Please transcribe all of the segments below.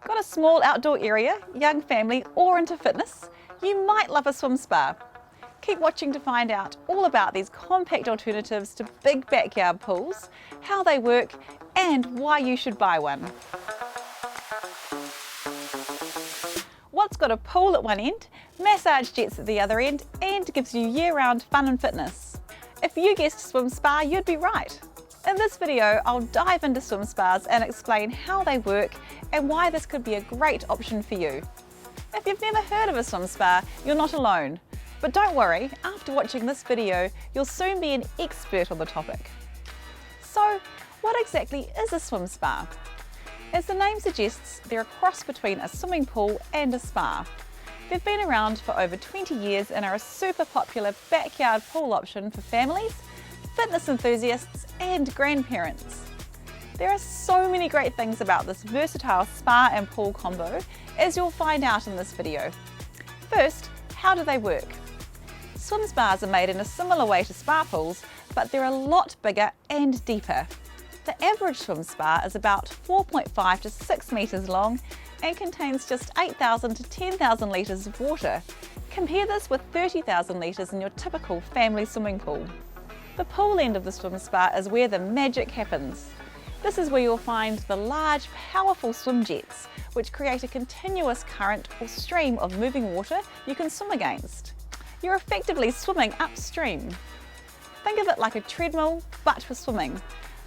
Got a small outdoor area, young family or into fitness? You might love a swim spa. Keep watching to find out all about these compact alternatives to big backyard pools, how they work and why you should buy one. What's got a pool at one end, massage jets at the other end and gives you year-round fun and fitness? If you guessed swim spa, you'd be right. In this video, I'll dive into swim spas and explain how they work and why this could be a great option for you. If you've never heard of a swim spa, you're not alone. But don't worry, after watching this video, you'll soon be an expert on the topic. So, what exactly is a swim spa? As the name suggests, they're a cross between a swimming pool and a spa. They've been around for over 20 years and are a super popular backyard pool option for families, fitness enthusiasts and grandparents. There are so many great things about this versatile spa and pool combo, as you'll find out in this video. First, how do they work? Swim spas are made in a similar way to spa pools, but they're a lot bigger and deeper. The average swim spa is about 4.5 to 6 metres long and contains just 8,000 to 10,000 litres of water. Compare this with 30,000 litres in your typical family swimming pool. The pool end of the swim spa is where the magic happens. This is where you'll find the large, powerful swim jets, which create a continuous current or stream of moving water you can swim against. You're effectively swimming upstream. Think of it like a treadmill, but for swimming.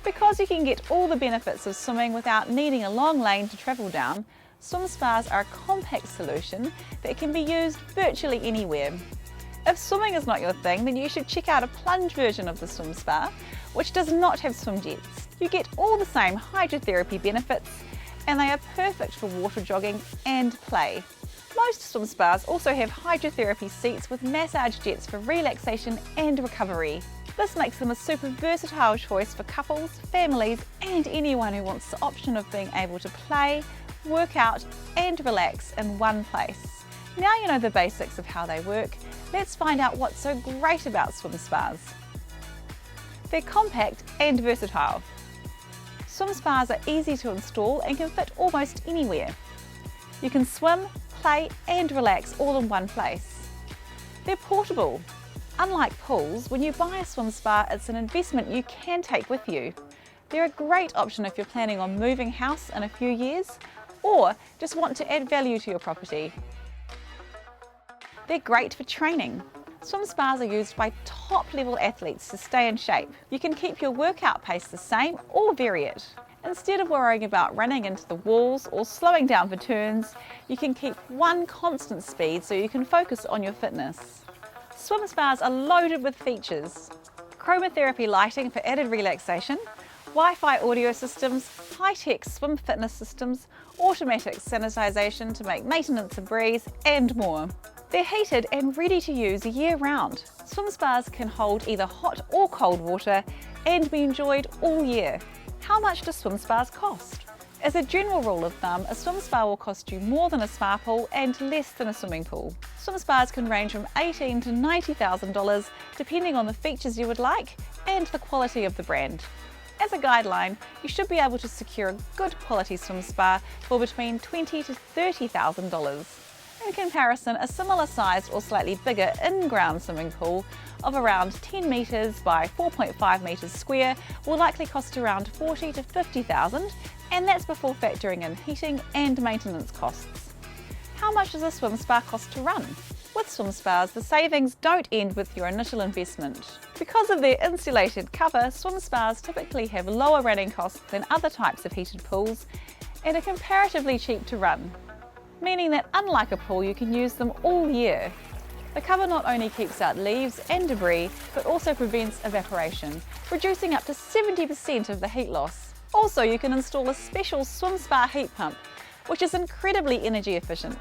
Because you can get all the benefits of swimming without needing a long lane to travel down, swim spas are a compact solution that can be used virtually anywhere. If swimming is not your thing, then you should check out a plunge version of the swim spa, which does not have swim jets. You get all the same hydrotherapy benefits, and they are perfect for water jogging and play. Most swim spas also have hydrotherapy seats with massage jets for relaxation and recovery. This makes them a super versatile choice for couples, families, and anyone who wants the option of being able to play, work out, and relax in one place. Now you know the basics of how they work, let's find out what's so great about swim spas. They're compact and versatile. Swim spas are easy to install and can fit almost anywhere. You can swim, play and relax all in one place. They're portable. Unlike pools, when you buy a swim spa, it's an investment you can take with you. They're a great option if you're planning on moving house in a few years or just want to add value to your property. They're great for training. Swim spas are used by top-level athletes to stay in shape. You can keep your workout pace the same or vary it. Instead of worrying about running into the walls or slowing down for turns, you can keep one constant speed so you can focus on your fitness. Swim spas are loaded with features. Chromotherapy lighting for added relaxation, Wi-Fi audio systems, high-tech swim fitness systems, automatic sanitization to make maintenance a breeze, and more. They're heated and ready to use year-round. Swim spas can hold either hot or cold water and be enjoyed all year. How much do swim spas cost? As a general rule of thumb, a swim spa will cost you more than a spa pool and less than a swimming pool. Swim spas can range from $18,000 to $90,000 depending on the features you would like and the quality of the brand. As a guideline, you should be able to secure a good quality swim spa for between $20,000 to $30,000. In comparison, a similar sized or slightly bigger in-ground swimming pool of around 10 metres by 4.5 metres square will likely cost around $40,000 to $50,000, and that's before factoring in heating and maintenance costs. How much does a swim spa cost to run? With swim spas, the savings don't end with your initial investment. Because of their insulated cover, swim spas typically have lower running costs than other types of heated pools and are comparatively cheap to run, meaning that unlike a pool, you can use them all year. The cover not only keeps out leaves and debris, but also prevents evaporation, reducing up to 70% of the heat loss. Also, you can install a special swim spa heat pump, which is incredibly energy efficient.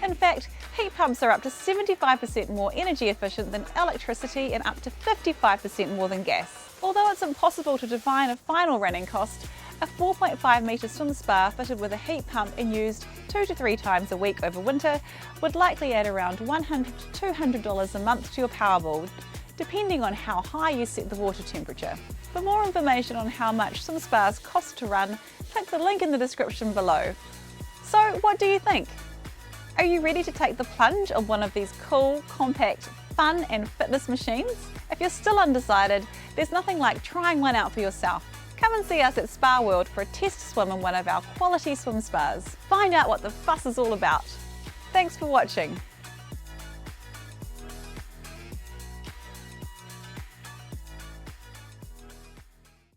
In fact, heat pumps are up to 75% more energy efficient than electricity and up to 55% more than gas. Although it's impossible to define a final running cost, a 4.5 metre swim spa fitted with a heat pump and used 2 to 3 times a week over winter would likely add around $100 to $200 a month to your power bill, depending on how high you set the water temperature. For more information on how much swim spas cost to run, click the link in the description below. So what do you think? Are you ready to take the plunge on one of these cool, compact, fun and fitness machines? If you're still undecided, there's nothing like trying one out for yourself. Come and see us at Spa World for a test swim in one of our quality swim spas. Find out what the fuss is all about. Thanks for watching.